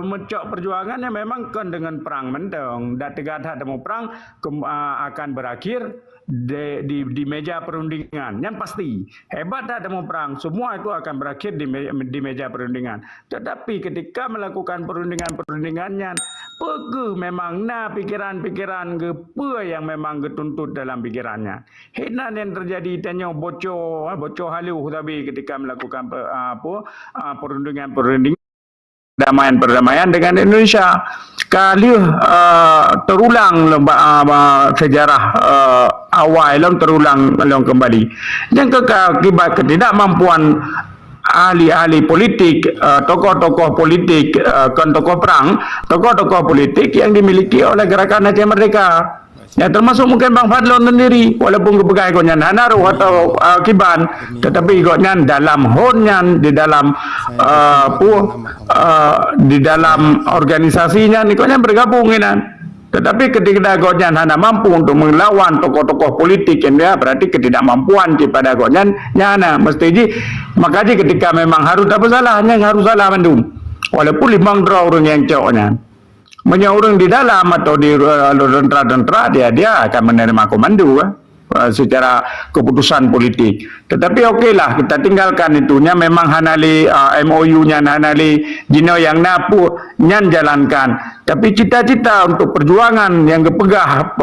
mencok perjuangannya memang kan dengan perang mendong. Dan tegak temu perang akan berakhir di meja perundingan. Yang pasti hebat tak temu perang, semua itu akan berakhir di meja perundingan. Tetapi ketika melakukan perundingannya, pegu memang pikiran-pikiran gepa yang memang getuntut dalam pikirannya. Hinan yang terjadi tanya bocor halu tapi ketika melakukan perundingan perdamaian dengan Indonesia. Kali terulang sejarah awal terulang kembali. Yang akibat ketidakmampuan ahli-ahli politik, tokoh-tokoh politik, tokoh perang, tokoh-tokoh politik yang dimiliki oleh Gerakan Aceh Merdeka. Ya, termasuk mungkin Bang Fadlon sendiri, walaupun kepegai konyan Hanaru atau Kiban, tetapi konyan dalam honyan di dalam di dalam organisasinya ni konyan bergabung ini. Tetapi ketika konyan hana mampu untuk melawan tokoh-tokoh politik yang dia berarti ketidakmampuan kepada konyan nyana mesti makanya ketika memang harus tak bersalahnya harus salah mandum. Walaupun limang draw orang yang coknya. Orang di dalam atau di rentra-rentra dia akan menerima komando secara keputusan politik. Tetapi okeylah kita tinggalkan itunya memang hanali MOU-nya hanali jino yang napu nyan jalankan. Tapi cita-cita untuk perjuangan yang kepegah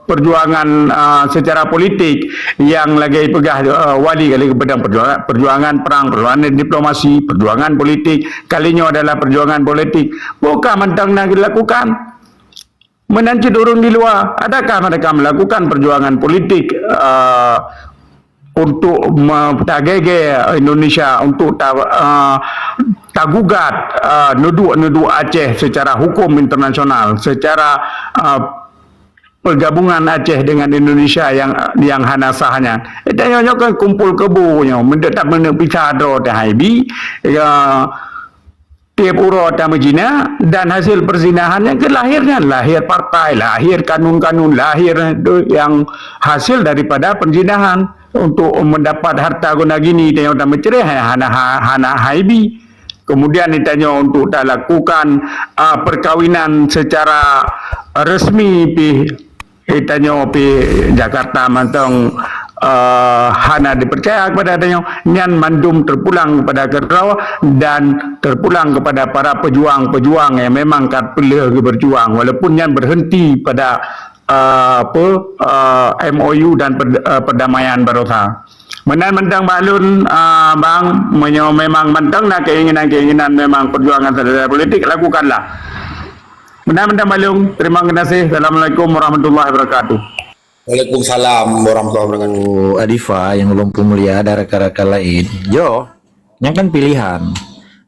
perjuangan secara politik yang lagi pegah wali kali kepada perjuangan perang, perjuangan diplomasi, perjuangan politik kalinya adalah perjuangan politik. Bukan mentang nak dilakukan. Menanti dorong di luar, adakah mereka melakukan perjuangan politik untuk menggege Indonesia untuk tagugat nuduh Aceh secara hukum internasional, secara pergabungan Aceh dengan Indonesia yang hana sahnya. Dan yang kan kumpul kebunya, mendetak bisa draw tahibi tiap urut Majina dan hasil perzinahannya kelahirnya lahir partai, lahir kanun-kanun, lahir yang hasil daripada perzinahan untuk mendapat harta guna gini dan yang mencerah hana haibi. Kemudian ditanya untuk tak lakukan perkawinan secara resmi ditanya Jakarta mantong hana dipercaya kepada adanya nyan mandum terpulang kepada Kerau dan terpulang kepada para pejuang-pejuang yang memang kat pilih berjuang walaupun nyan berhenti pada MOU dan perdamaian Baroka. Menang-mentang balun bang memang mentang nak keinginan memang perjuangan secara politik lakukanlah. Menang-mentang balung, terima kasih. Assalamualaikum warahmatullahi wabarakatuh. Waalaikumsalam warahmatullahi wabarakatuh. Adifa yang belum mulia ada rekan-rekan lain. Jo, yang kan pilihan.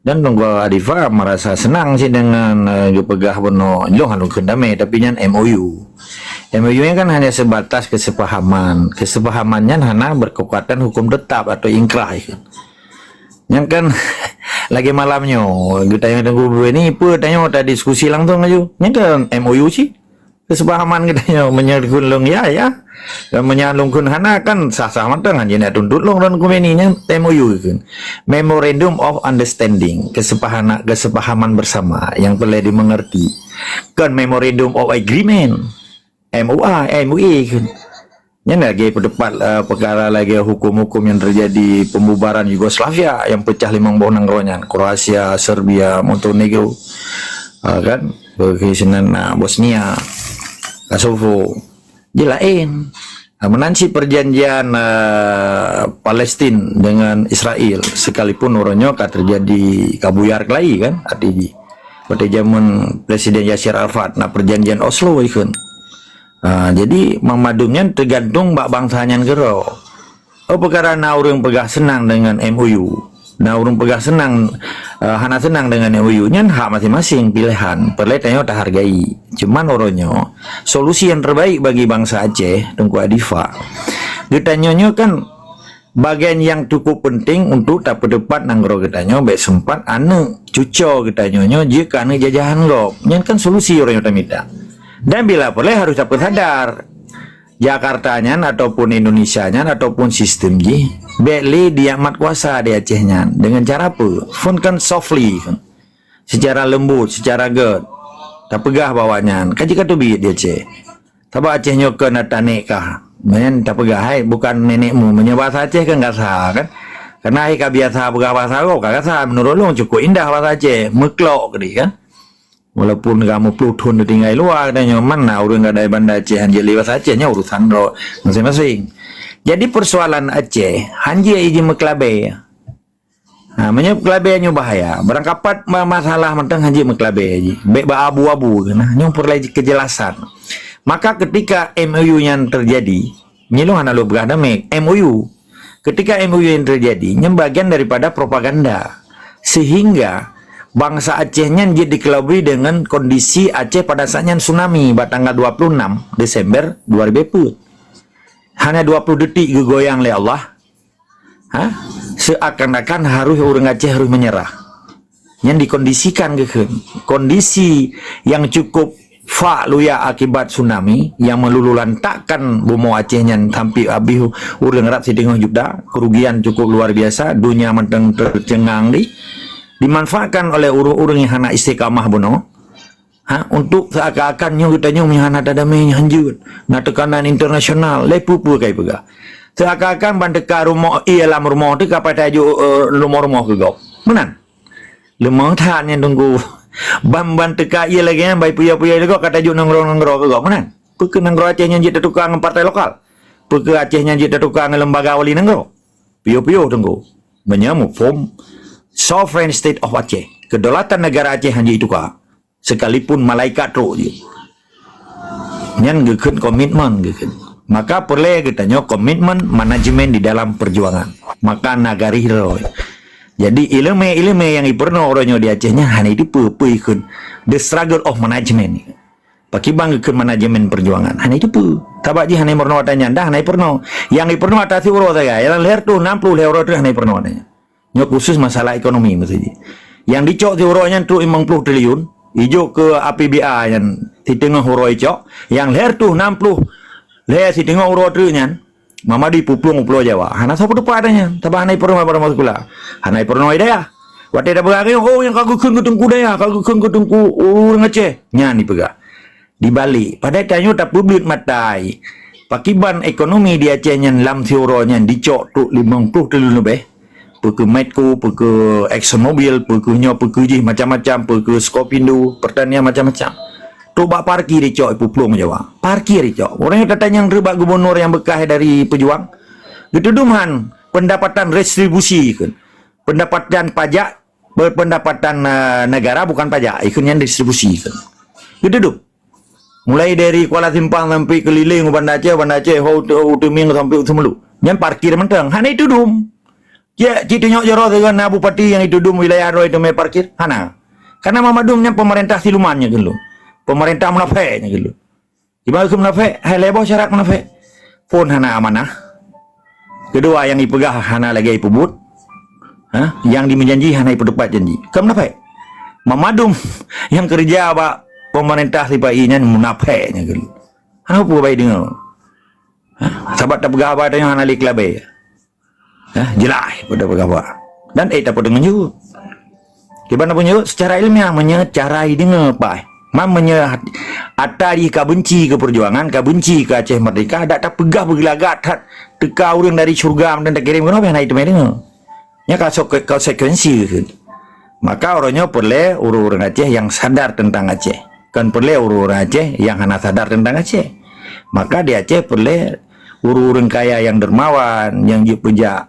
Dan nunggu Adifa merasa senang sih dengan pegah bono lo hanu kendame tapi nyan MOU. MOU-nya kan hanya sebatas kesepahaman. Kesepahamannya hanya berkekuatan hukum tetap atau ingkrah kan. Yang kan lagi malamnya kita yang tunggu ini apa tanya ada diskusi langsung aja. Yang kan MOU sih. Kesepahaman katanya menyalurkan long ya dan menyalurkan hana kan sah-sah matang aja nak tuntut long dan kumeninya MOU kan Memorandum of Understanding kesepahaman bersama yang perlu dimengerti kan Memorandum of Agreement MOA kan yang lagi pendapat perkara lagi hukum-hukum yang terjadi pembubaran Yugoslavia yang pecah limang bonang ronyan Kroasia, Serbia, Montenegro kan berkaitan Bosnia Kosovo jelain menansi perjanjian Palestina dengan Israel sekalipun orangnya kan terjadi kabuyar lagi kan pada zaman Presiden Yasir Arafat perjanjian Oslo kan jadi memadumnya tergantung bangsanya Gerau perkara orang pegah senang dengan MOU orang pegah senang hana senang dengan MOU nya hak masing-masing pilihan perletanya tak hargai cuman orangnya solusi yang terbaik bagi bangsa Aceh tunggu Adifa ditanya kan bagian yang cukup penting untuk tak berdebat nanggro kitanya baik sempat ane cuco kitanya jika ane jajahan lo nya kan solusi orangnya tak minta dan bila boleh harus dapat sadar Jakartanya ataupun Indonesianya ataupun sistem ji beli dia amat kuasa di Acehnya dengan cara apa? Fun kan softly kan. secara lembut, secara ged. Tak pegah bawanya. Kaji kata biit dia Aceh. Tabak Aceh nyoka nak tanik kah? Men tak pegah hai bukan nenekmu. Menye bahasa Aceh kan enggak sah kan? Karena hai ka biasa pegah bahasa kau kagak sah menurut lu cukup indah bahasa Aceh. Meklok kedi kan? Walaupun kamu plutun tinggal luar katanya mana orang enggak ada bandar Aceh hanjeli bahasa Acehnya urusan ro masing-masing. Jadi persoalan Aceh hanji iji meklabe. Namanya kelabenya bahaya. Berangkapat masalah mentang haji meklabe haji. Baik abu-abu nah nyong perlu kejelasan. Maka ketika MOU yang terjadi, nyelung ana lu begah damek MOU. Ketika MOU yang terjadi, nyem bagian daripada propaganda. Sehingga bangsa Acehnya jadi dikelabui dengan kondisi Aceh pada saatnya tsunami pada tanggal 26 Desember 2010. Hanya 20 detik gegoyang oleh Allah. Seakan-akan harus orang Aceh harus menyerah. Yang dikondisikan ke kondisi yang cukup luya akibat tsunami yang melululantakkan bumi Acehnya sampai habis orang rat setengah juta, kerugian cukup luar biasa, dunia menteng tercengang dimanfaatkan oleh orang-orang yang hana istiqamah bono. Untuk seakan-akan kita hana dadamai hanjut, na tekanan internasional lepu kai pega. Seakan-akan bandeka rumah ialah rumah tu kapai tajuk rumah-rumah ke kau. Menan. Lemang tan yang tunggu. Ban teka ia lagi yang baik puya-puya tu kata tajuk nongkrong-nongkrong ke kau. Menan. Peke nongkrong Aceh yang jadi tukang partai lokal. Peke Aceh yang jadi tukang lembaga wali nongkrong. Puyo-puyo tunggu. Menyamuk form sovereign state of Aceh. Kedaulatan negara Aceh hanya itu kah. Sekalipun malaikat roh je. Yang gekun komitmen gekun. Maka perlu kita nyok komitmen manajemen di dalam perjuangan. Maka nagari hero. Jadi ilmu yang iperno orangnya di Acehnya hanya itu ikut the struggle of management. Pakai bang ikut manajemen perjuangan. Hanya itu tabak ji hanya iperno watanya dah hanya iperno. Yang iperno atasi euro saya. Yang leher tu 60 euro tu hanya iperno watanya. Nyok khusus masalah ekonomi maksudnya. Yang dicok si euronya tu 50 triliun. Ijo ke APBA yang di tengah euro icok. Yang leher tu 60 leher si tengok urut tu nyan mama di puplung Pulau Jawa hana sapu depa adanya tabah hanai perno pada masuk kula hanai perno idaya wate dah berari yang kagukun ketungku daya kagukun ketungku orang Aceh nyan dipega di Bali pada tanyo tak publik matai pakiban ekonomi di Aceh nyan lam siuro nyan dicok tu 50 triliun lebih peke Medco peke ExxonMobil peke nyo peke ji macam-macam peke Skopindo pertanian macam-macam. Coba parkir dicok puplung Jawa. Parkir dicok. Orang yang datang yang rebak gubernur yang bekah dari pejuang. Getuduman pendapatan restribusi kan. Pendapatan pajak berpendapatan negara bukan pajak, ikut yang distribusi kan. Getuduk. Mulai dari Kuala Simpang sampai keliling Banda Aceh, Utuming sampai Semelu. Yang parkir mentang. Hana itu dum. Ya, kita nyok jero dengan bupati yang itu dum wilayah itu me parkir. Hana. Karena mamadumnya pemerintah silumannya dulu. Pemerintah munafik gitu. Gimana ke munafik? Hai lebo syarat munafik. Pun hana amanah. Kedua yang dipegah hana lagi ipubut. Yang dimenjanji hana ipudepat janji. Ke munafik. Mamadum yang kerja apa pemerintah sipainya munafiknya gitu. Hana apa baik dengar. Sahabat tak pegah apa yang hana liklabe. Jelas pada pegah apa. Dan tak pada dengar. Gimana punya secara ilmiah menyecarai dengar apa? Mamanya atari ka benci ke perjuangan, ka benci ke Aceh Merdeka, tak pegah bergelagat tak teka orang dari syurga dan tak kirim kenapa naik temai dengar. Ya konsekuensi ke. Maka orangnya perlu orang Aceh yang sadar tentang Aceh. Kan perlu orang Aceh yang hana sadar tentang Aceh. Maka di Aceh perlu orang kaya yang dermawan, yang punya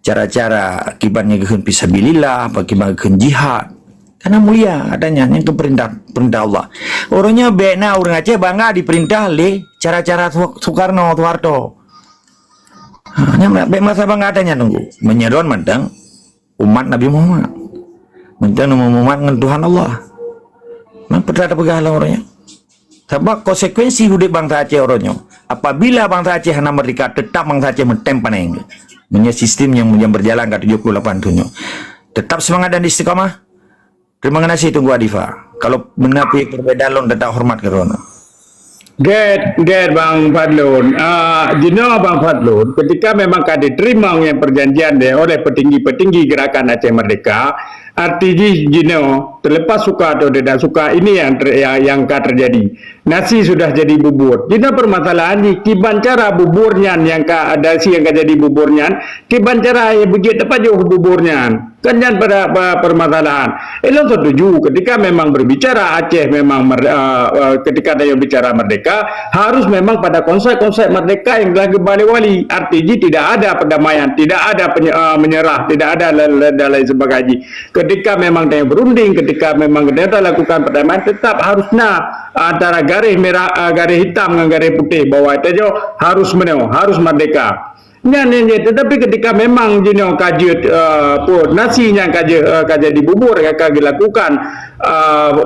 cara-cara akibatnya kehen fisabilillah, bagaimana kehen jihad. Karena mulia adanya yang ke perintah Allah. Orangnya bena orang Aceh bangga diperintah oleh cara-cara Soekarno Soeharto. Baik masa bangga adanya tunggu. Menyeruan mentang umat Nabi Muhammad. Mentang umat dengan Tuhan Allah. Memang perda pegahlah orangnya. Sebab konsekuensi hidup bangsa Aceh orangnya. Apabila bangsa Aceh hana merdeka tetap bangsa Aceh mentempaneng. Punya sistem yang berjalan ke 78 tahun. Tetap semangat dan istiqamah. Terima kasih tunggu Adifa. Kalau menapi perbedaan lon tetap hormat ke Rono. Get Bang Fadlun. Bang Fadlun, ketika memang diterima yang perjanjian oleh petinggi-petinggi gerakan Aceh Merdeka, RTG Gino terlepas suka atau tidak suka ini yang terjadi. Nasi sudah jadi bubur. Jadi permasalahan ni kiban cara buburnya yang ada si yang jadi buburnya, kiban cara yang begitu apa jauh buburnya. Kan yang pada permasalahan. Elok setuju ketika memang berbicara Aceh memang ketika ada yang bicara merdeka harus memang pada konsep-konsep merdeka yang lagi wali. RTG tidak ada perdamaian, tidak ada menyerah, tidak ada dan lain sebagainya. Ketika memang dia berunding, ketika memang kita lakukan perdamaian, tetap harusnya antara garis merah, garis hitam dengan garis putih bahwa itu harus harus merdeka. Tetapi ketika memang jino kaji nasinya kaji dibubur kaji lakukan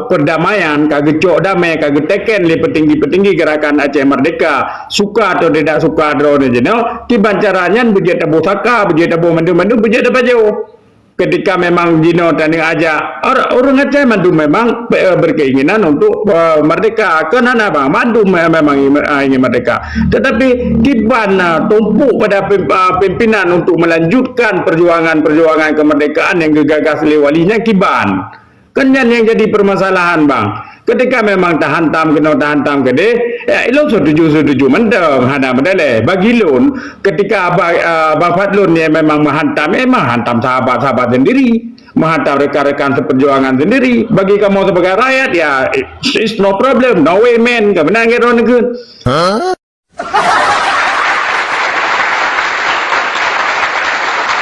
perdamaian kaji cok damai kaji teken li petinggi gerakan Aceh Merdeka suka atau tidak suka drone jino tiban caranya bujet abu saka bujet abu mandu bujet apa jauh. Ketika memang Jino tanding aja orang Aceh mandu memang berkeinginan untuk merdeka kenapa bang mandu memang ingin merdeka tetapi kiban tumpuk pada pimpinan untuk melanjutkan perjuangan kemerdekaan yang digagas oleh walinya kiban kan yang jadi permasalahan bang ketika memang tahan tam gede ilmu setuju mendem hana medale bagi lun ketika Abang Fadlun yang memang menghantam sahabat sendiri menghantam rekan-rekan seperjuangan sendiri bagi kamu sebagai rakyat ya it's no problem no way man kebenaran kira negeri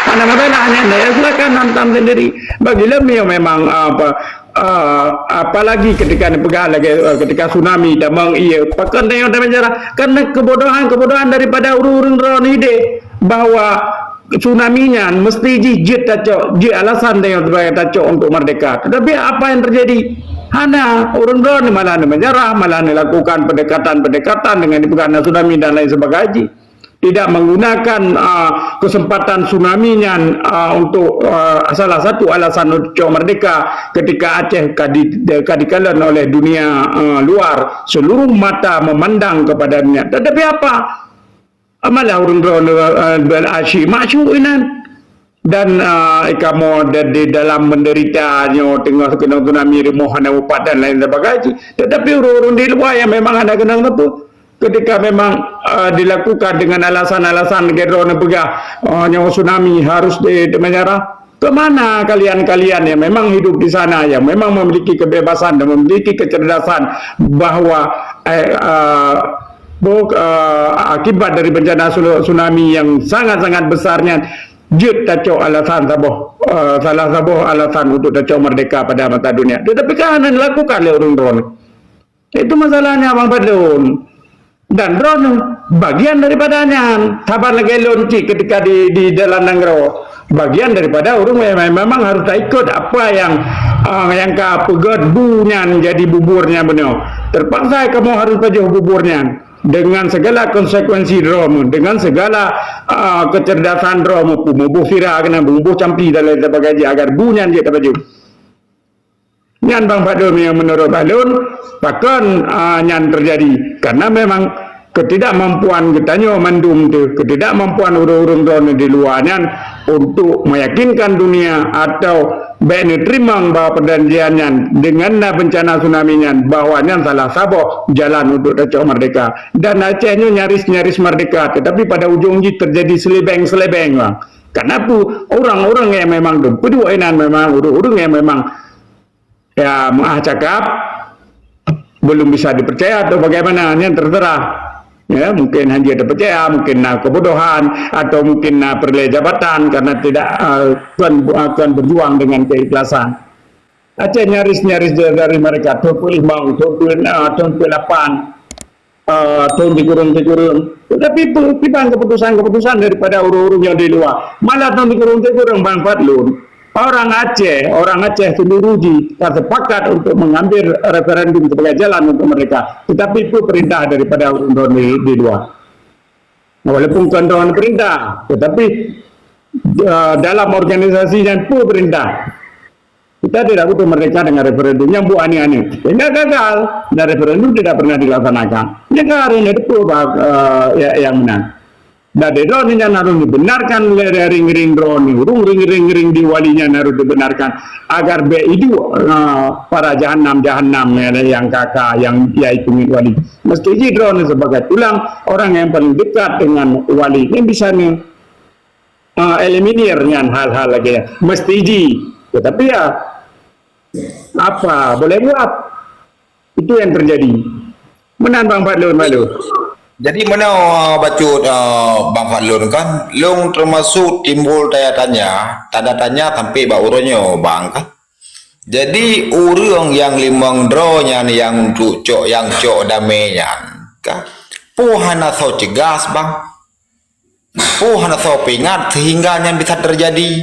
hana medale hanya silakan hantam sendiri bagi lem yang memang apalagi ketika dipegang lagi ketika tsunami damang pakan yang menjara karena kebodohan daripada urung ide bahwa tsunami-nya mesti jijit alasan yang sebagai tacok untuk merdeka tetapi apa yang terjadi hana urung malah menjara malah melakukan pendekatan dengan dipegang tsunami dan lain sebagainya tidak menggunakan kesempatan tsunami-nya untuk salah satu alasan untuk merdeka ketika Aceh kadikalan oleh dunia luar seluruh mata memandang kepadanya tetapi apa malah urung berasyik masyu'inan dan kamu di dalam menderitanya tengah kena tsunami remohan upat dan lain sebagainya tetapi urung di luar yang memang ada kenang apa ketika memang dilakukan dengan alasan-alasan gedron pegah nyawa tsunami harus menyerah kemana kalian yang memang hidup di sana yang memang memiliki kebebasan dan memiliki kecerdasan bahwa akibat dari bencana tsunami yang sangat-sangat besarnya jut tacok alasan salah satu alasan untuk tacok merdeka pada mata dunia tetapi kan dilakukan oleh orang itu masalahnya Abang Fadlun dan drone bagian daripadanya sabar lagi lonci ketika di jalan Nanggro bagian daripada orang memang harus ikut apa yang pegat bunya jadi buburnya benar terpaksa kamu harus pajuh buburnya dengan segala konsekuensi drone dengan segala kecerdasan drone bumbu fira kena bumbu campi dan lain sebagainya agar bunya dia terpajuh nyan Bang Fadlun yang menurut Balun bahkan nyan terjadi karena memang ketidakmampuan getanyo mandum tu ketidakmampuan urung-urung drone di luarnya untuk meyakinkan dunia atau baik terima bahwa perjanjiannya dengan bencana tsunami-nya bahwanya salah satu jalan untuk tacok merdeka dan Acehnya nyaris merdeka tetapi pada ujungnya terjadi selebeng karena orang-orang yang memang peduainan memang urung-urung yang memang ya cakap belum bisa dipercaya atau bagaimana yang terserah ya mungkin hanya terpercaya mungkin kebodohan atau mungkin peroleh jabatan karena tidak akan berjuang dengan keikhlasan Aceh nyaris dari mereka 25 tahun 28 tahun dikurung tetapi keputusan daripada urung-urung yang di luar malah tahun dikurung Bang Fadlun orang Aceh seluruh sepakat untuk mengambil referendum sebagai jalan untuk mereka tetapi itu perintah daripada orang di luar walaupun kontrol perintah tetapi dalam organisasinya itu perintah kita tidak butuh mereka dengan referendum yang buat aneh-aneh sehingga gagal dan referendum tidak pernah dilaksanakan yang hari ini itu yang menang Dari drone nya harus dibenarkan ring-ring drone, ring-ring di walinya harus dibenarkan agar be itu para jahanam yang kakak yang yaitu wali. Mesti drone sebagai tulang orang yang paling dekat dengan wali ini bisa nih eliminir dengan hal-hal lagi ya. Mesti tetapi ya apa boleh buat itu yang terjadi. Menan Bang Fadlun malu. Jadi mana bacut Bang Fadlun kan, long termasuk timbul tanda tanya sampai bak uronyo Bang kan. Jadi urang yang limang dronya yang cocok yang cok damenya kan. Pohana so cegas Bang. Pohana so pingat sehingga yang bisa terjadi.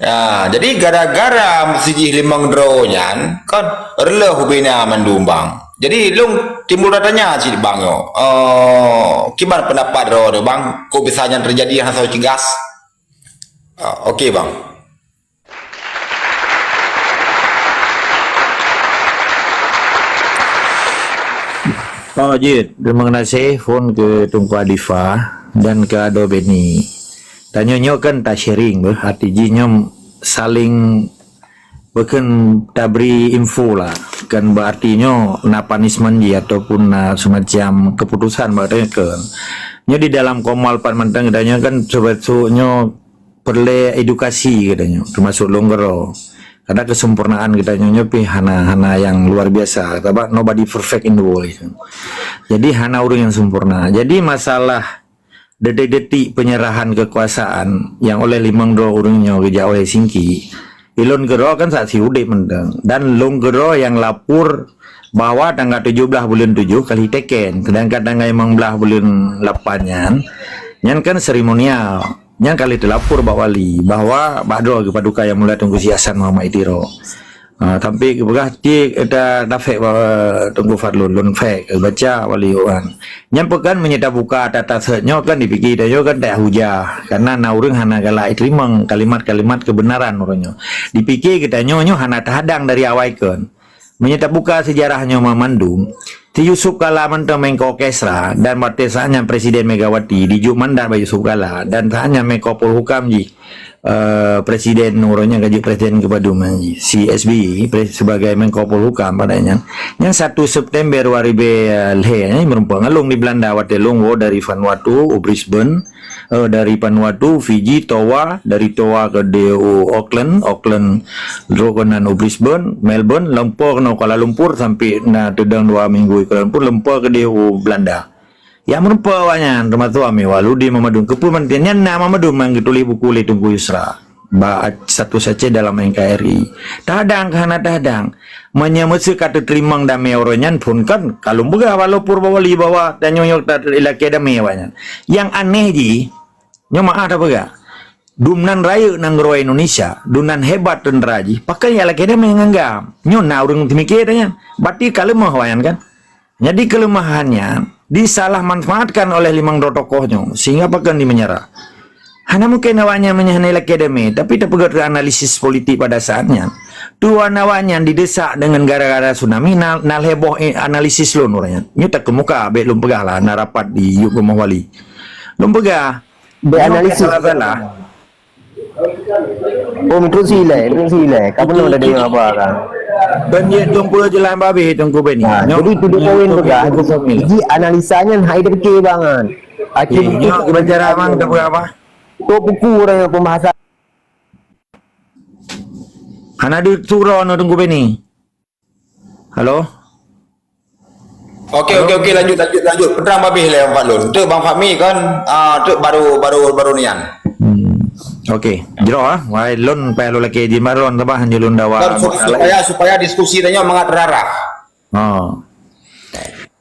Ya, jadi gara-gara siji limang dronya kan rela hubina mandumbang. Jadi long timbul datanya sih Bang yo. Gimana pendapat ro Bang? Kok bisanya terjadi hasil cegas? Oke Bang. Oh Jid, terima kasih phone ke Tunku Adifa dan ke Ado Beni. Tanya kan tak sharing artinya saling bukan tabri info lah kan berartinya na punishment ji ataupun na semacam keputusan berarti kan nya di dalam komal pan mentang katanya kan sebetulnya perlu edukasi katanya termasuk longgero karena kesempurnaan katanya pi hana yang luar biasa tapi nobody perfect in the world gitu. Jadi hana orang yang sempurna jadi masalah detik-detik penyerahan kekuasaan yang oleh limang dua orangnya ke Jawa Singki Ilon Gero kan saat si udah mendeng dan Long Gero yang lapor bahwa tanggal 17 bulan 7 kali teken sedangkan tanggal 15 bulan 8 nyan kan seremonial nyan kali dilapor Pak Wali bahwa Badro ke paduka yang mulai tunggu siasan Muhammad Itiro tapi kebegah cik ada dafek tunggu Fadlun lun fek baca Wali Wan nyan pekan menyita buka tata setnya kan dipikir dia kan tak hujah karena naureng hana galak terima kalimat-kalimat kebenaran orangnya dipikir kita nyonyo hana tahadang dari awal kan menyita buka sejarahnya Mamandung si Yusuf Kala mentang Mengko Kesra dan martesanya Presiden Megawati dijuk mandat bagi Yusuf Kala dan hanya Mengko Polhukam ji Presiden nuronya gaji Presiden Kepaduman si SBY sebagai Menko Polhukam padanya yang 1 September 2000 ini merupakan ngalung di Belanda watelung dari Vanuatu Brisbane dari Vanuatu Fiji Toa dari Toa ke DU Auckland Drogonan Brisbane Melbourne Lumpur ke Kuala Lumpur sampai tedang 2 minggu ke Kuala Lumpur Lumpur ke DU Belanda yang merupakannya termasuk Ami Waludi Mamadun kepumantiannya nama Mamadun mengitulah buku oleh Tunku Yusra satu saja dalam NKRI tadang karena tadang menyemesi kata terimang damai oranyan pun kan kalau begah walaupun bawali bawa dan nyonyok tak ilaki damai banyak yang aneh ji nyoma ada begah dumnan raya nanggro Indonesia dunan hebat dan raji pakai ya laki damai nganggam nyona orang timikirnya berarti kalau mahawayan kan jadi kelemahannya disalah manfaatkan oleh limang tokohnya sehingga bahkan menyerah. Hanya mungkin awalnya menyahanai akademi tapi tak perlu analisis politik pada saatnya. Dua awalnya didesak dengan gara-gara tsunami nal heboh analisis lo nuranya. Ini tak kemuka belum pegah lah narapat di Yuk Rumah Wali. Belum pegah. Be analisis salah. Oh itu sile. Kamu nak ada dengar apa kan? Banjir tunggu jelas babi tunggu beni. Nah, jadi itu dia poin pegah. Jadi analisanya hai dekir bangan. Akhirnya bicara amang tak berapa. Tu buku orang yang pembahasan. Hana di turun tunggu beni. Halo. Oke lanjut. Pedang babi lah Bang Fadlun. Tu Bang Fahmi kan tu baru nian. Okey, jero wai lon pa lo laki di maron tabah hanjulun dawa. Supaya diskusi tanya mengat terarah. Oh.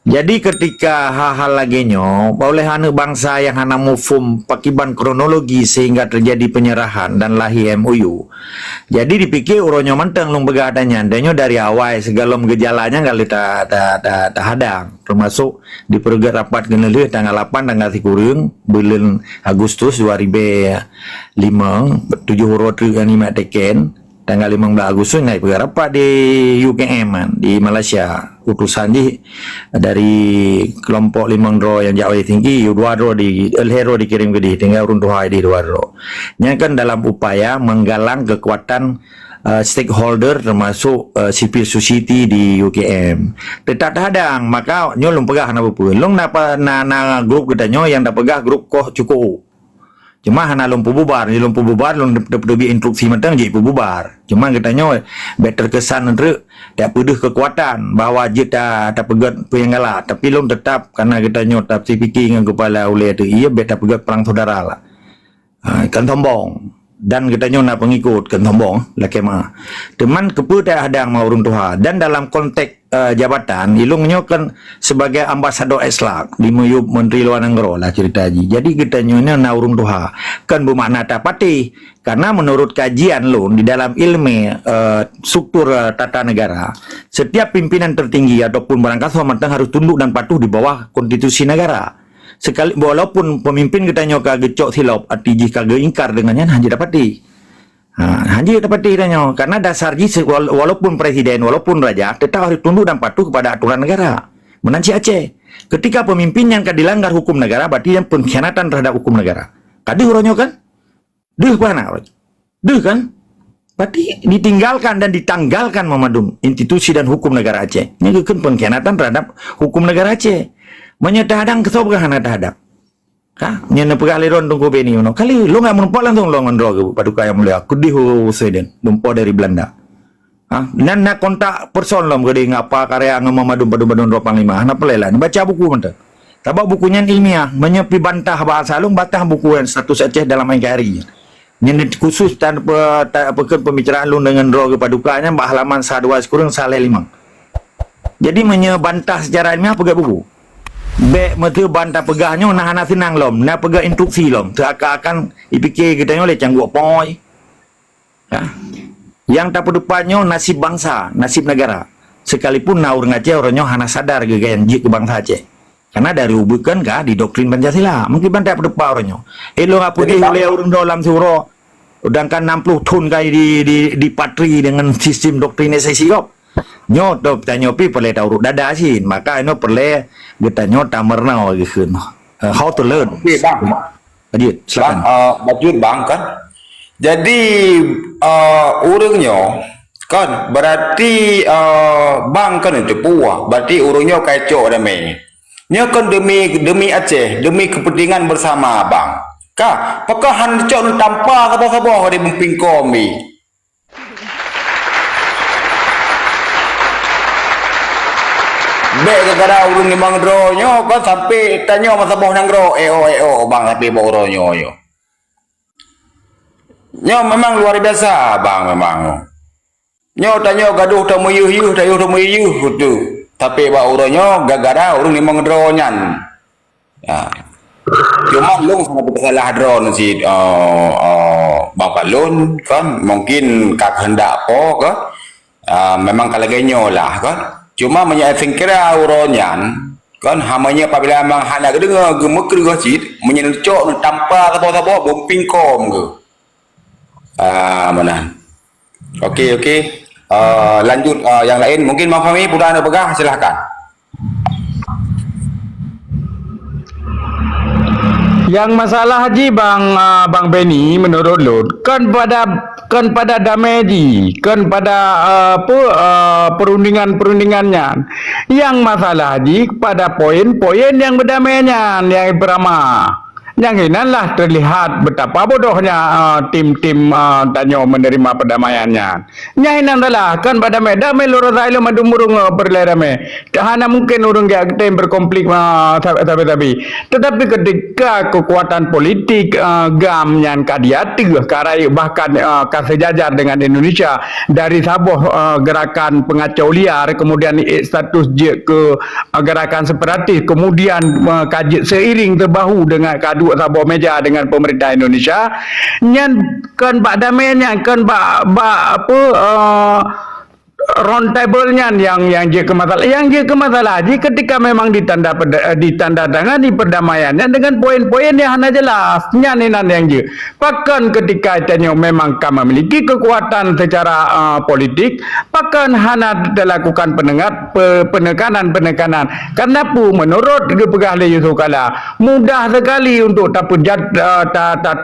Jadi ketika hal-hal laginya oleh anu bangsa yang hana mufum pakiban kronologi sehingga terjadi penyerahan dan lahir MOU. Jadi dipikir uronyo manteng lung begadanya danyo dari awal segala gejalanya kali tak hadang termasuk di program rapat genelih tanggal 8 tanggal 3 bulan Agustus 2005 7 huruf yang teken tanggal 15 Agustus naik rapat di UKM di Malaysia keputusan dari kelompok Limang Dro yang jauh tinggi, 2 dro di El Hero dikirim ke tinggal urun Tuhai di 2 dro. Yang kan dalam upaya menggalang kekuatan stakeholder termasuk civil society di UKM. Tetap hadang, maka nyo long pegah na apa? Long na grup kita nyo yang dah pegah grup koh cukup. Cuma hana long bubar long debi instruksi mentang je bubar. Cuma kita nyo better kesan entre tak peduh kekuatan bahawa je tak pegat penggala, tapi long tetap karena kita nyo tak fikir dengan kepala oleh tu ia better pegat perang saudara lah. Kan tombong dan kita nak pengikut kan tombong lah kemah teman kepada hadang mau urun tuha dan dalam konteks jabatan ilungnya kan sebagai ambasador Islak di muyub Menteri Luar Negeri lah cerita haji. Jadi kita nyonya na urun tuha kan bermakna tapati karena menurut kajian lo di dalam ilmu struktur tata negara setiap pimpinan tertinggi ataupun barangkali sementara harus tunduk dan patuh di bawah konstitusi negara. Sekali walaupun pemimpin kita nyoka gecok silop atiji kagak ingkar dengannya haji dapati. Haji dapati danyo karena dasar ji walaupun presiden walaupun raja tetap harus tunduk dan patuh kepada aturan negara. Menanci Aceh. Ketika pemimpin yang dilanggar hukum negara berarti yang pengkhianatan terhadap hukum negara. Kadi uronyo kan? Duh mana? Duh kan? Berarti ditinggalkan dan ditanggalkan Mamadum institusi dan hukum negara Aceh. Ini kan pengkhianatan terhadap hukum negara Aceh. Menyedadang kesobrahan ada hadap. Nyana pegah liron tunggu beni uno. Kali lu enggak menumpuk langsung lo ngondro ke paduka yang mulia. Kudihu Sweden, numpuk dari Belanda. Nan nak kontak person lo gede ngapa karya ngomong madum 25. Nak pelelan baca buku mentah. Tabak bukunya ilmiah, menyepi bantah bahasa lu batah buku yang status Aceh dalam hari. Nyana khusus tanpa pembicaraan lu dengan ro ke padukanya halaman 12 kurang 5. Jadi menyebantah secara ilmiah pegah buku. Bek metu bantah pegahnya nah senang lom nah pegah instruksi lom seakan-akan ipikir kita oleh canggup poy yang tak depannya nasib bangsa nasib negara sekalipun naur ngaceh orangnya hana sadar gegayan jik ke bangsa Aceh karena dari ubukan kah di doktrin Pancasila mungkin bantah depan orangnya lo apa dia oleh orang dalam suro sedangkan 60 ton kali di patri dengan sistem doktrinisasi kok nyot dok tanya pi perle tahu dada sin maka ini perle kita nyot tamerna lagi kun how to learn Bang Adit silakan Bajut bang kan jadi urungnya kan berarti bang kan itu puah berarti urungnya kacau demi nya kan demi Aceh demi kepentingan bersama bang kah pekahan cok tanpa kabo-kabo di bumping komi Bek gara urung Limang Dro nyo kan sampai tanya masa boh nang Dro eo bang tapi boh ro nyo memang luar biasa bang memang nyo tanya gaduh tamu yuh tu tapi boh ro nyo gara urung Limang Dro nyan ya cuma long sama salah Dro si bang Palun kan mungkin kak hendak po kan memang kalagenya lah kan cuma menyatakan kira uronyan kan hamanya apabila memang hana dengar gemekir gasit menyencok tanpa kata-kata bumping kom ke mana okey lanjut yang lain mungkin Bang Fahmi pula anda pegang silahkan Yang masalah haji Bang Benny menurut lu kan pada damai ji kan pada perundingannya yang masalah haji pada poin-poin yang berdamainya yang berama yang inilah terlihat betapa bodohnya tim-tim Tanyo menerima perdamaiannya. Yang ini adalah kan pada damai lurus railo madumurung perlerdamai. Hanya mungkin urung gak tim berkonflik tapi ketika kekuatan politik gam yang kadiati karai bahkan sejajar dengan Indonesia dari sabuh gerakan pengacau liar kemudian status je ke gerakan separatis kemudian kaji seiring terbahu dengan kadu sabuh meja dengan pemerintah Indonesia nyan kan bak damainya kan bak round table-nya yang je ke masalah. Yang je ke masalah je ketika memang ditandatangani perdamaiannya dengan poin-poin yang hanya jelas. Nyaninan yang je. Bahkan ketika itanya memang kami memiliki kekuatan secara politik, bahkan hanya dilakukan penekanan. Karena pun menurut Pegah Yusuf Kala, mudah sekali untuk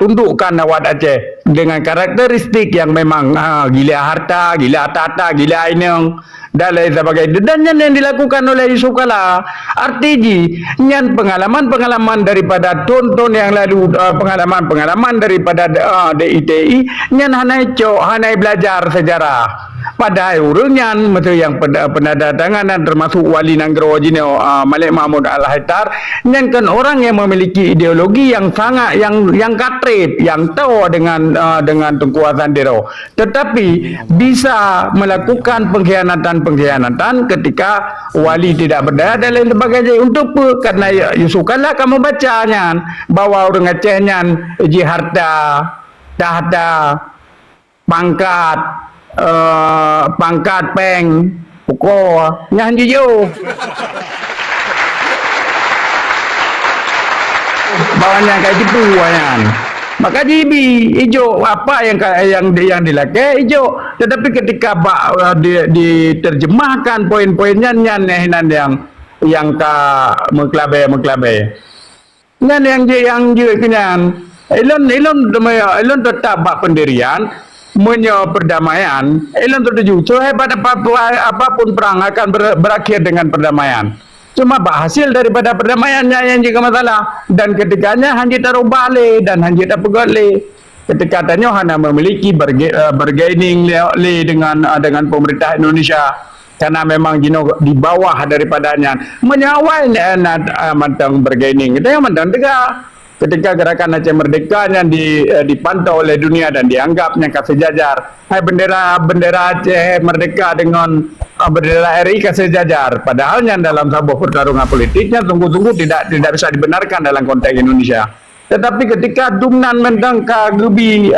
tundukkan awak Aceh dengan karakteristik yang memang gila harta, gila tata, gila inang dan lain sebagainya. Dan yang dilakukan oleh Yusuf Kala artinya yang pengalaman daripada tonton yang lalu, pengalaman daripada DITI yang hanya belajar sejarah. Pada urungnya betul yang penandatanganan termasuk Wali Nanggro Jino Malik Mahmud Al-Haitar, yang kan orang yang memiliki ideologi yang sangat yang katrip, yang tahu dengan kekuasaan diri, tetapi bisa melakukan pengkhianatan ketika wali tidak berdaya dan lain sebagainya. Untuk karena Yusuf Kala kamu bacanya bahwa orang Acehnya harta, tahta, pangkat peng pokok nyan jiyo bawanya kayak gitu wayan. Maka jibi ijo apa yang dilakukan ijo, tetapi ketika diterjemahkan poin-poinnya nyan yang ka mengklabe nyan yang kenyan elon tetap pendirian perdamaian, elon tertuju. So hebat apapun perang akan berakhir dengan perdamaian. Cuma hasil daripada perdamaiannya yang juga masalah. Dan ketikanya hanya taruh balik dan hanya tak pegole. Ketika tanya hanya memiliki bergaining dengan pemerintah Indonesia, karena memang di bawah daripadanya menyawai mantang bergaining. Kita yang mantang tegak. Ketika gerakan Aceh Merdeka yang dipantau oleh dunia dan dianggapnya sejajar, bendera Aceh Merdeka dengan bendera RI sejajar, padahal yang dalam sebuah pertarungan politiknya sungguh-sungguh tidak bisa dibenarkan dalam konteks Indonesia. Tetapi ketika dumnan mendangka gebi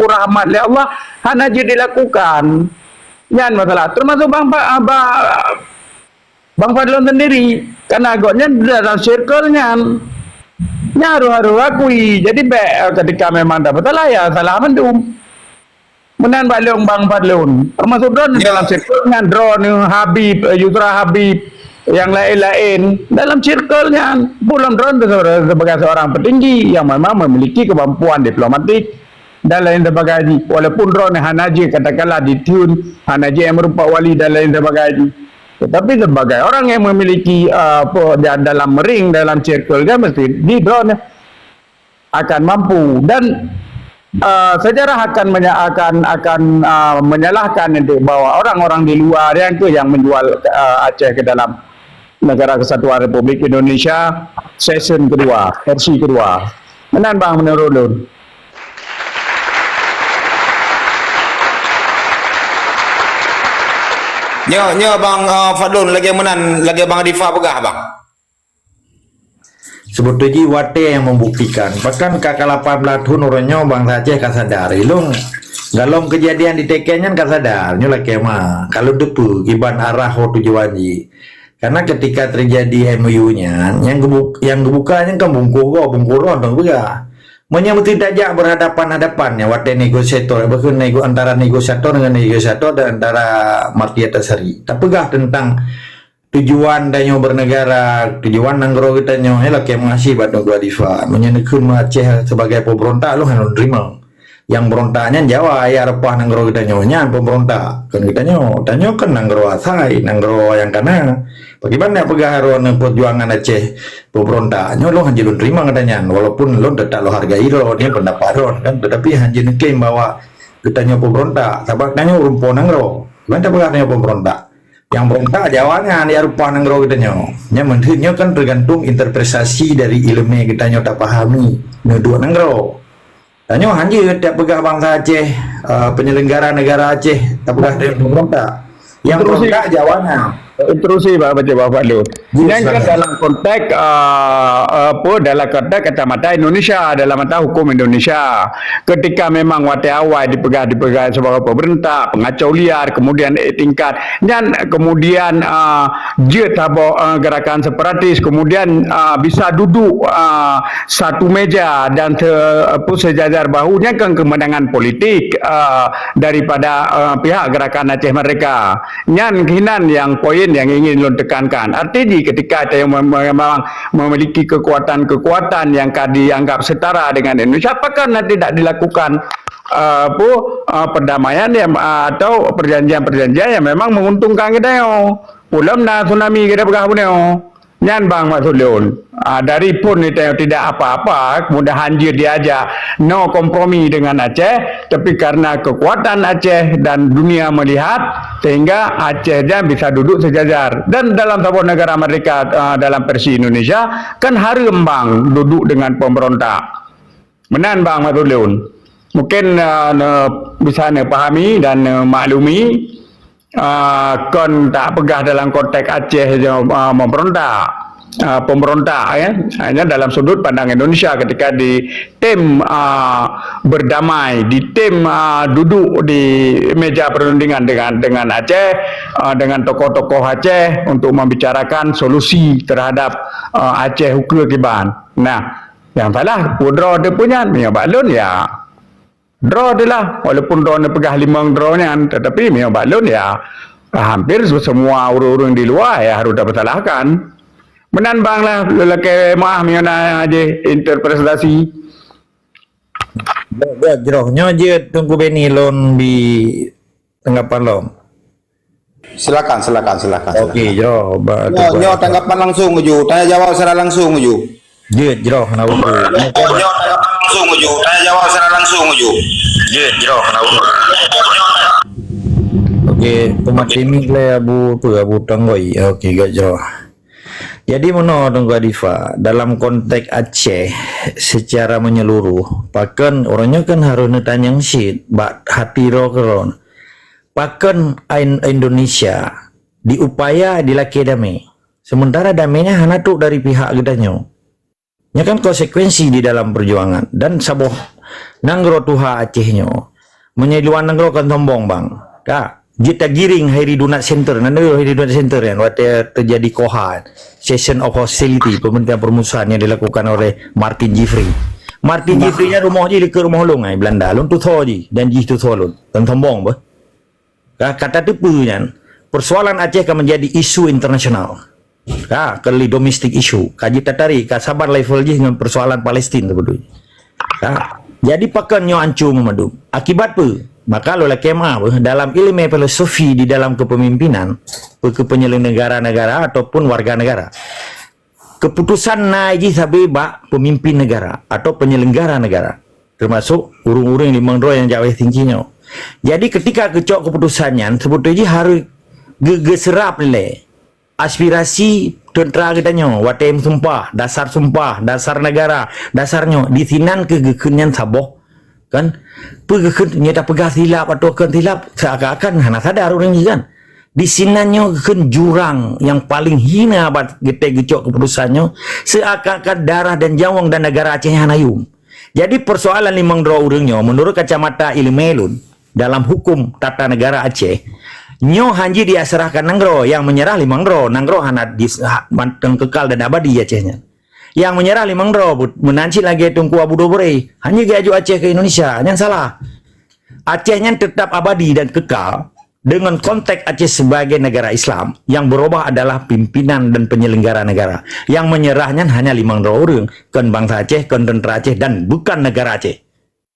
pura Ahmad oleh Allah hanya dilakukan, yang masalah termasuk Bang Fadlon sendiri, karena agaknya dalam circle-nya haru akui. Jadi ketika memang dapat salah ya salah mendum menan balong Bang Fadlun termasuk drone dalam circle-nya, drone Habib, Yusra Habib yang lain-lain dalam circle-nya. Pulang drone sebagai seorang petinggi yang memang memiliki kemampuan diplomatik dan lain sebagainya, walaupun drone Hanaji katakanlah ditune Hanaji yang merupakan wali dan lain sebagainya. Tetapi sebagai orang yang memiliki dalam ring, dalam circle kan mesti di drone akan mampu. Dan sejarah akan menyalahkan nanti bahwa orang-orang di luar yang menjual Aceh ke dalam Negara Kesatuan Republik Indonesia season kedua, versi kedua. Menan Bang menurut Lun? Nya Bang Fadlun lagi Bang Adifa pegah Bang. Sebetulnya wate yang membuktikan. Bahkan kakak 18 tahun orangnya Bang Aceh kasadar. Ilung galong kejadian di tekennya kasadar. Nyola kema. Kalau depu iban arah tujuanji. Karena ketika terjadi MOU-nya, yang gebukanya kan bungkuro dong juga. Menyambut tidak berhadapan-hadapannya wate negosiator, bahkan antara negosiator dengan negosiator dan antara Martia Tasari. Tapi gak tentang tujuan danyo bernegara, tujuan nanggro kita nyo, kayak mengasih batu gua diva, menyenekun Aceh sebagai pemberontak lu harus terima. Yang berontaknya Jawa ya repah nanggro kita nyo, nya pemberontak kan kita nyo, danyo kan nanggro asai, nanggro yang kana. Bagaimana pegaharon perjuangan Aceh pemberontaknya lo hanya lu terima katanya, walaupun lo tetap lo hargai lo dia pendapat kan, tetapi hanya klaim bahwa kita nyo pemberontak, tabaknya rumpon nanggro, gimana pegaharnya pemberontak? Yang berontak jawabnya dia rupa nanggro kita nyo, nya menurutnya kan tergantung interpretasi dari ilmu kita nyo tak pahami, nuduk nanggro. Tanyo hanya tak pegah bangsa Aceh, penyelenggara negara Aceh tak pegah dia pemberontak, yang berontak jawabnya. intrusi baca Bapak Lu. Yang kan dalam konteks dalam konteks kacamata Indonesia, dalam mata hukum Indonesia, ketika memang wate awal dipegang sebagai pemerintah, pengacau liar, kemudian tingkat, dan kemudian jet gerakan separatis, kemudian bisa duduk satu meja dan sejajar bahunya kan kemenangan politik daripada pihak gerakan Aceh Merdeka. Nyan kehinan yang poin yang ingin lo tekankan. Artinya ketika ada yang memang memiliki kekuatan-kekuatan yang dianggap setara dengan Indonesia, apakah nanti tidak dilakukan perdamaian atau perjanjian-perjanjian yang memang menguntungkan kita yo. Pulam na tsunami kita bergabung Nyan Bang Maksud Leon, dari pun itu tidak apa-apa, kemudian Hanjir diajak no kompromi dengan Aceh, tapi karena kekuatan Aceh dan dunia melihat, sehingga Aceh bisa duduk sejajar. Dan dalam sebuah negara mereka dalam versi Indonesia, kan harum Bang duduk dengan pemberontak. Menan Bang Maksud Leon. Mungkin bisa pahami dan maklumi. Kon tak pegah dalam konteks Aceh memberontak pemberontak ya, hanya dalam sudut pandang Indonesia ketika di tim berdamai, di tim duduk di meja perundingan dengan Aceh, dengan tokoh-tokoh Aceh untuk membicarakan solusi terhadap Aceh Hukul Kiban. Nah, yang salah draw dia punya balon ya draw dia lah, walaupun draw dia pegah 5 drawnya, tetapi memang balon ya hampir semua urung-urung di luar ya harus dapat salahkan. Menan Bang lah lelaki maaf mengenai aja interpretasi. Jerohnya aja tunggu Benny Lon di tanggapan lo. Silakan. Oke, Jeroh. Nyo tanggapan langsung uju, tanya jawab secara langsung uju. Jeroh kenapa? Nyo tanggapan langsung uju, tanya jawab secara langsung uju. Jeroh kenapa? Oke, umat ini lah Abu Tanggoi. Oke, gak Jeroh. Jadi menurut Tunggu Adifa, dalam konteks Aceh secara menyeluruh, bahkan orangnya kan harus netanyang shit, bak hati roh keron. Bahkan Indonesia diupaya dilaki damai. Sementara damainya hanatuk dari pihak gedanyo. Nya kan konsekuensi di dalam perjuangan dan saboh nanggro tuha Acehnya menyeluan nanggro kan tombong Bang. Kak, kita giring Hairi Donat Center, nanti Hairi Donat Center kan waktu terjadi kohan, session of hostility, pemerintahan permusuhan yang dilakukan oleh Martin Jeffrey. Martin Jeffrey nya rumah je ke rumah long ai Belanda, long tu tho je dan ji tu tho long, dan tombong bah. Kata tepu kan, persoalan Aceh akan menjadi isu internasional. Kali domestic issue, kaji tatari, sabar level je dengan persoalan Palestin sebetulnya. Jadi pakannya ancu memadu. Akibat apa? Maka lola kemah dalam ilmu filosofi di dalam kepemimpinan, penyelenggara negara ataupun warga negara. Keputusan naiji sabi bak pemimpin negara atau penyelenggara negara, termasuk urung-urung limang dro yang jauh tingginya. Jadi ketika kecok keputusannya, sebetulnya harus geserap le aspirasi tentera katanya, watem sumpah, dasar negara, dasarnya ditinan kegekenyan saboh kan, pegeken nyata pegah tilap atau kan tilap seakan-akan hana sadar orang ni kan, di sinannya kan jurang yang paling hina bat gete gecok keputusannya, seakan-akan darah dan jawang dan negara Aceh hanayum. Jadi persoalan limang dua orangnya menurut kacamata ilmelun dalam hukum tata negara Aceh, nyo hanji diasrahkan nanggro, yang menyerah limang dro, nanggro hanat kekal dan abadi Acehnya. Yang menyerah limang dro, menanci lagi tungku Abu Dobore, hanya gaju Aceh ke Indonesia, yang salah. Acehnya tetap abadi dan kekal dengan konteks Aceh sebagai negara Islam, yang berubah adalah pimpinan dan penyelenggara negara. Yang menyerahnya hanya limang dro orang, kan bangsa Aceh, kan tentera Aceh, dan bukan negara Aceh.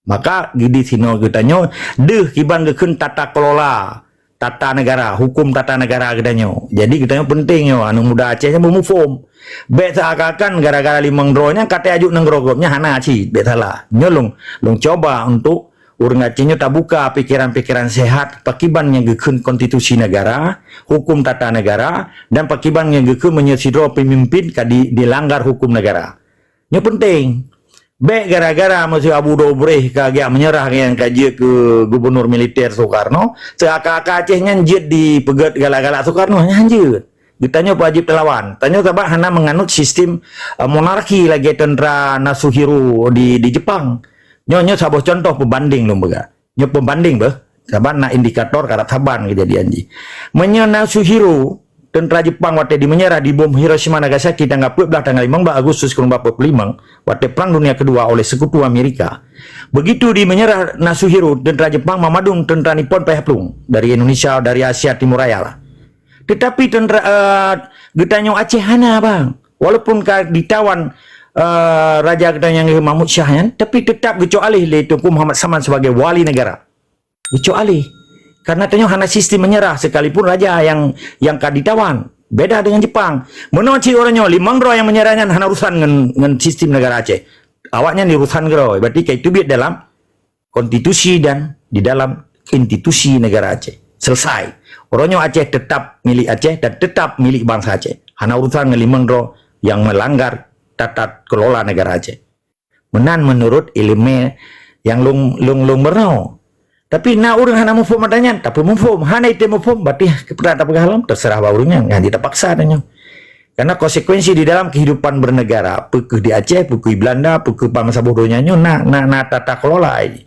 Maka gidi sino kitanya, deh kiban geken tata kelola tata negara, hukum tata negara katanya. Jadi katanya penting yo, anu muda Acehnya move form. Bet seakan gara-gara limang dronya kata ajuk nang grogopnya hana aci, bet salah. Nyolong, long coba untuk urang Acehnya tak buka pikiran-pikiran sehat, pakiban yang gekun konstitusi negara, hukum tata negara, dan pakiban yang gekun menyesidro pemimpin kadi dilanggar hukum negara. Ini penting. Baik gara-gara masih Abu Dobreh kagak menyerah yang kaji ke gubernur militer Soekarno, seakan-akan Aceh nyanjit di pegat galak-galak Soekarno nyanjit. Ditanya wajib lawan. Tanya tabak hana menganut sistem monarki lagi tentara Nasuhiro di Jepang. Nyonya sabuh contoh pembanding lho bega. Nyo pembanding beh. Saban na indikator karat saban kejadian ji. Menyo Nasuhiro tentara Jepang waktu di menyerah di bom Hiroshima Nagasaki tanggal 14 tanggal 15 Agustus 1945 waktu Perang Dunia Kedua oleh Sekutu Amerika. Begitu di menyerah Nasuhiro, tentara Jepang memadung tentara Nippon Payaplung dari Indonesia, dari Asia Timur Raya lah. Tetapi tentara Getanyo Aceh hana bang, walaupun ditawan Raja Getanyo Mahmud Shah kan, tapi tetap geco alih le Tunku Muhammad Saman sebagai wali negara. Geco alih. Karena tanya hana sistem menyerah sekalipun raja yang ditawan. Beda dengan Jepang. Menoci orangnya limang roh yang menyerahnya hana urusan dengan sistem negara Aceh. Awaknya di urusan roh. Berarti kayak itu biar dalam konstitusi dan di dalam institusi negara Aceh. Selesai. Orangnya Aceh tetap milik Aceh dan tetap milik bangsa Aceh. Hana urusan dengan limang roh yang melanggar tata kelola negara Aceh. Menan menurut ilmu yang lung bernau. Tapi na urang hana mufum adanya, tapi mufum hana itu mufum berarti kepada penghalang terserah baurnya, nggak tidak paksa adanya. Karena konsekuensi di dalam kehidupan bernegara, pukul di Aceh, pukul di Belanda, pukul bangsa bodohnya na tata kelola ini.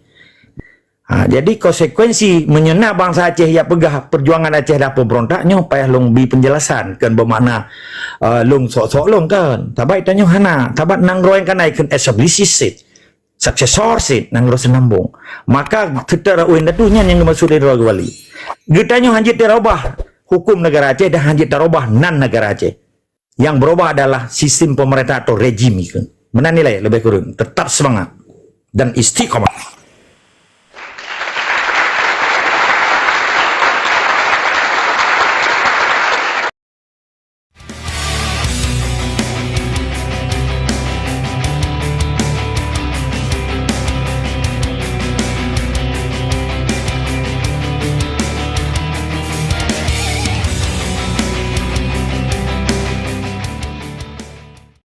Jadi konsekuensi menyena bangsa Aceh ya pegah perjuangan Aceh dah pemberontaknya payah long bi penjelasan kan bermakna long sok-sok long kan. Tabai tanya hana, tabat nang roeng kan ikon establish successor sit nang ro senambung maka tetara uin datunya yang dimaksud dari wali getanya hanjit terubah hukum negara Aceh dan hanjit terubah nan negara Aceh yang berubah adalah sistem pemerintah atau rejim itu menanilai lebih kurang tetap semangat dan istiqomah.